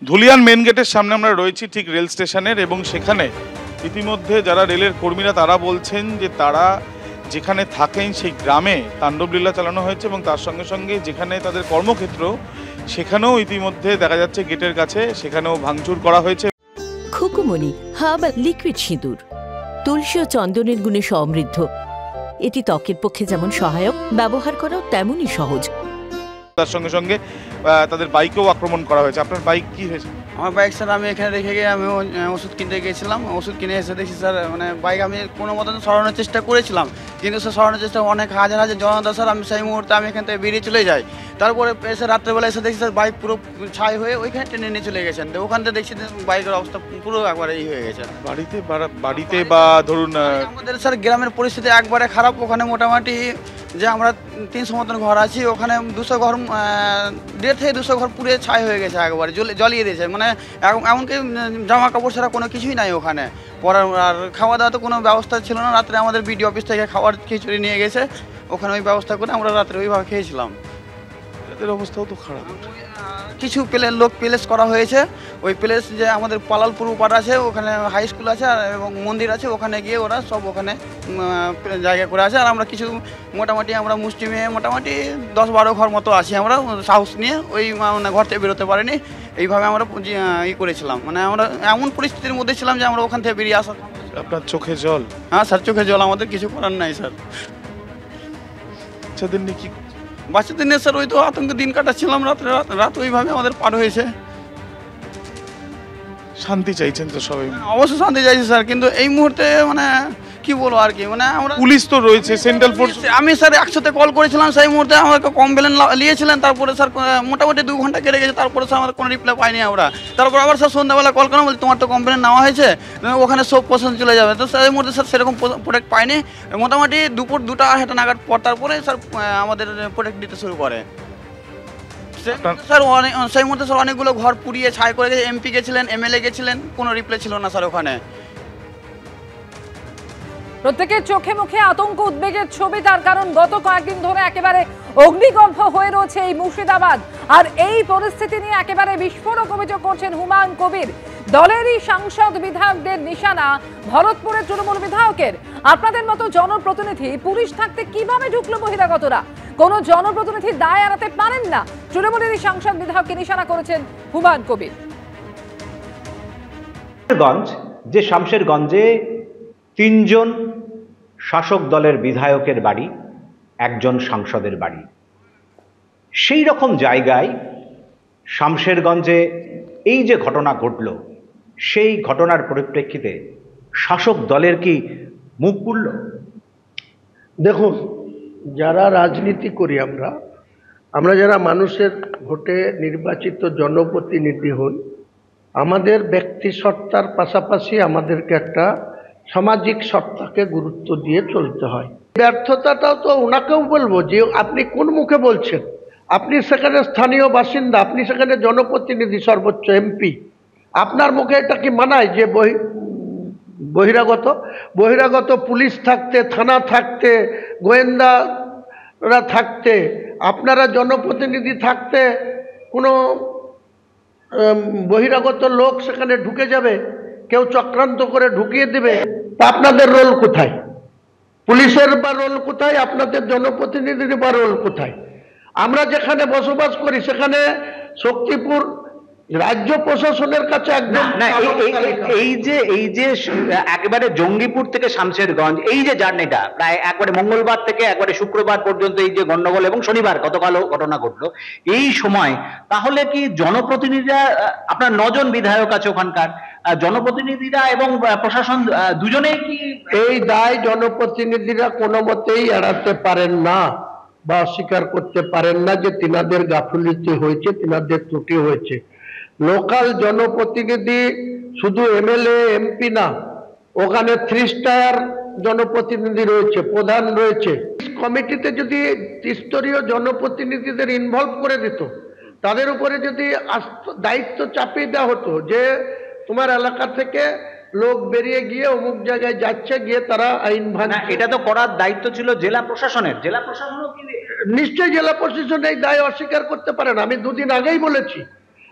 Dhulian main গেটের সামনে আমরা রয়েছি, ঠিক রেল স্টেশনের, এবং সেখানে ইতিমধ্যে যারা রেলের কর্মীরা তারা বলছেন যে তারা যেখানে থাকেন সেই গ্রামে তাণ্ডবলীলা চালানো হয়েছে, এবং তার সঙ্গে সঙ্গে যেখানে তাদের কর্মক্ষেত্র সেখানেও ইতিমধ্যে দেখা যাচ্ছে গেটের কাছে সেখানেও ভাঙচুর করা হয়েছে। খুকুমনি হার্বাল লিকুইড সিঁদুর তুলসী ও চন্দনের গুণে সমৃদ্ধ। এটি ত্বকের পক্ষে যেমন সহায়ক, ব্যবহার করাও তেমনই সহজ। তার সঙ্গে সঙ্গে তাদের বাইকেও আক্রমণ করা হয়েছে। আপনার বাইক কি হয়েছে? আমার বাইক স্যার আমি এখানে রেখে গিয়ে আমি ওষুধ কিনতে গিয়েছিলাম, ওষুধ কিনে এসে দেখছি স্যার মানে বাইক আমি কোনো মতন সরানোর চেষ্টা করেছিলাম, কিন্তু স্যার সরানোর চেষ্টা অনেক হাজার হাজার জনতা স্যার। আমি সেই মুহূর্তে আমি এখান থেকে বেরিয়ে চলে যাই। তারপরে এসে রাত্রেবেলা এসে দেখছি স্যার বাইক পুরো ছাই হয়ে ওইখানে টেনে নিয়ে চলে গেছেন। তো ওখান থেকে দেখছি বাইকের অবস্থা পুরো একবারে হয়ে গেছে। বাড়িতে বা ধরুন আমাদের স্যার গ্রামের পরিস্থিতি একবারে খারাপ। ওখানে মোটামুটি যে আমরা 300 মতন ঘর আছি, ওখানে 200 ঘর 1.5 থেকে 200 ঘর পুরো ছাই হয়ে গেছে, একবারে জ্বলিয়ে দিয়েছে। মানে এমনকি জামা কাপড় ছাড়া কোনো কিছুই নাই ওখানে। পড়ার আর খাওয়া দাওয়া তো কোনো ব্যবস্থা ছিল না। রাত্রে আমাদের বিডিও অফিস থেকে খাবার খিচুড়ি নিয়ে গেছে, ওখানে ওই ব্যবস্থা করে আমরা রাত্রে ওইভাবে খেয়েছিলাম। এদের অবস্থাও তো খারাপ। কিছু লোক প্লেস করা হয়েছে, ওই প্লেস যে আমাদের পালালপুর উপার আছে, ওখানে হাই স্কুল আছে এবং মন্দির আছে, ওখানে গিয়ে ওরা সব ওখানে জায়গা করে আছে। আর আমরা কিছু মোটামুটি আমরা মুষ্টিমে মোটামুটি 10-12 ঘর মতো আছি, আমরা সাহস নিয়ে ওই মানে ঘর থেকে বেরোতে পারিনি। এইভাবে আমরা করেছিলাম, মানে আমরা এমন পরিস্থিতির মধ্যে ছিলাম যে আমরা ওখান থেকে বেরিয়ে আসা। আপনার চোখে জল? হ্যাঁ স্যার, চোখে জল। আমাদের কিছু করার নাই স্যার। বাচ্চাদের নিয়ে কি? বাচ্চাদের নিয়ে স্যার ওই তো আতঙ্কে দিন কাটাচ্ছিলাম, রাত ওইভাবে আমাদের পার হয়েছে। শান্তি চাইছেন তো সবাই? অবশ্যই শান্তি চাইছি স্যার, কিন্তু এই মুহূর্তে মানে কি বলবো আর কি, মানে আমরা পুলিশ তো রয়েছে, সেন্ট্রাল ফোর্স। আমি স্যার 100-তে কল করেছিলাম, সেই মুহূর্তে আমাকে কমপ্লেন নিয়েছিলেন। তারপরে স্যার মোটামুটি 2 ঘন্টা কেটে গেছে, তারপরে স্যার আমাদের কোনো রিপ্লাই পাইনি আমরা। তারপর আবার স্যার সন্ধ্যাবেলা কল করলাম, বলছি তোমার তো কমপ্লেন নেওয়া হয়েছে, ওখানে সব প্রশাসন চলে যাবে। তো সেই মুহূর্তে স্যার সেরকম প্রোটেক্ট পাইনি। মোটামুটি দুপুর 2টা-2:30 নাগাদ পর তারপরে স্যার আমাদের প্রোটেক্ট দিতে শুরু করে। স্যার সেই মুহূর্তে স্যার অনেকগুলো ঘর পুড়িয়ে ছাই করে গেছে। এমপি গেছিলেন, এমএলএ গেছিলেন, কোনো রিপ্লাই ছিল না স্যার ওখানে। প্রত্যেকের চোখে মুখে আতঙ্ক, উদ্বেগের ছবি। তার কারণ গত কয়েকদিন ধরে একেবারে অগ্নিগর্ভ হয়ে রয়েছে এই মুর্শিদাবাদ। আর এই পরিস্থিতি নিয়ে একেবারে বিস্ফোরক অভিযোগ করছেন হুমায়ুন কবির। দলেরই সাংসদ বিধায়কদের নিশানা ভরতপুরের তৃণমূল বিধায়কের। আপনাদের মতো জনপ্রতিনিধি পুলিশ থাকতে কিভাবে ঢুকলো বহিরাগতরা? কোন জনপ্রতিনিধি দায় এড়াতে পারেন না। তৃণমূলেরই সাংসদ বিধায়ককে নিশানা করেছেন হুমায়ুন কবির। যে শামশেরগঞ্জে 3 জন শাসক দলের বিধায়কের বাড়ি, 1 জন সাংসদের বাড়ি, সেই রকম জায়গায় শামশেরগঞ্জে এই যে ঘটনা ঘটল, সেই ঘটনার পরিপ্রেক্ষিতে শাসক দলের কি মুখ পুড়ল? দেখুন, যারা রাজনীতি করি আমরা যারা মানুষের ভোটে নির্বাচিত জনপ্রতিনিধি হই, আমাদের ব্যক্তি সত্তার পাশাপাশি আমাদেরকে একটা সামাজিক সত্তাকে গুরুত্ব দিয়ে চলতে হয়। ব্যর্থতাটাও তো ওনাকেও বলবো যে আপনি কোন মুখে বলছেন? আপনি সেখানে স্থানীয় বাসিন্দা, আপনি সেখানে জনপ্রতিনিধি, সর্বোচ্চ এমপি। আপনার মুখে এটা কি মানায় যে বহিরাগত পুলিশ থাকতে, থানা থাকতে, গোয়েন্দারা থাকতে, আপনারা জনপ্রতিনিধি থাকতে কোনো বহিরাগত লোক সেখানে ঢুকে যাবে, কেউ চক্রান্ত করে ঢুকিয়ে দেবে? তা আপনাদের রোল কোথায়? পুলিশের বা রোল কোথায়? আপনাদের জনপ্রতিনিধির বা রোল কোথায়? আমরা যেখানে বসবাস করি সেখানে শক্তিপুর রাজ্য প্রশাসনের কাছে একদম এই যে একেবারে জঙ্গিপুর থেকে শামশেরগঞ্জ এই যে জার্নিটা, প্রায় একবারে মঙ্গলবার থেকে একবারে শুক্রবার পর্যন্ত এই যে গন্ডগোল, এবং শনিবার গতকালও ঘটনা ঘটলো, এই সময় তাহলে কি জনপ্রতিনিধিরা, আপনার 9 জন বিধায়ক আছে ওখানকার, জনপ্রতিনিধিরা এবং প্রশাসন দুজনেই কি এই দায় জনপ্রতিনিধিরা কোনো মতেই এড়াতে পারেন না বা অস্বীকার করতে পারেন না যে তিনাদের গাফিলতি হয়েছে, তিনাদের ত্রুটি হয়েছে। লোকাল জনপ্রতিনিধি শুধু এমএলএ এমপি না, ওখানে 3 স্টার জনপ্রতিনিধি রয়েছে, প্রধান রয়েছে। কমিটিতে যদি ত্রিস্তরীয় জনপ্রতিনিধিদের ইনভলভ করে দিত, তাদের উপরে যদি দায়িত্ব চাপিয়ে দেওয়া হতো যে তোমার এলাকা থেকে লোক বেরিয়ে গিয়ে অমুক জায়গায় যাচ্ছে, গিয়ে তারা আইন ভাঙছে, এটা তো করার দায়িত্ব ছিল জেলা প্রশাসনের। জেলা প্রশাসনও কি? নিশ্চয়ই জেলা প্রশাসন এই দায় অস্বীকার করতে পারে না। আমি 2 দিন আগেই বলেছি,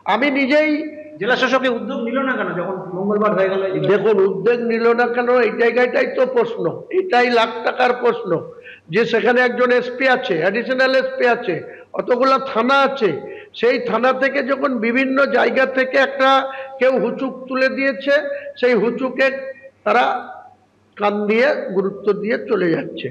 আমি নিজেই জেলা শাসকের উদ্যোগ নিল না কেন যখন মঙ্গলবার হয়ে গেল? দেখুন, উদ্যোগ নিল না কেন, এই জায়গাটাই তো প্রশ্ন, এটাই লাখ টাকার প্রশ্ন, যে সেখানে একজন এসপি আছে, অ্যাডিশনাল এসপি আছে, অতগুলো থানা আছে, সেই থানা থেকে যখন বিভিন্ন জায়গা থেকে একটা কেউ হুচুক তুলে দিয়েছে, সেই হুচুকে তারা কান দিয়ে গুরুত্ব দিয়ে চলে যাচ্ছে।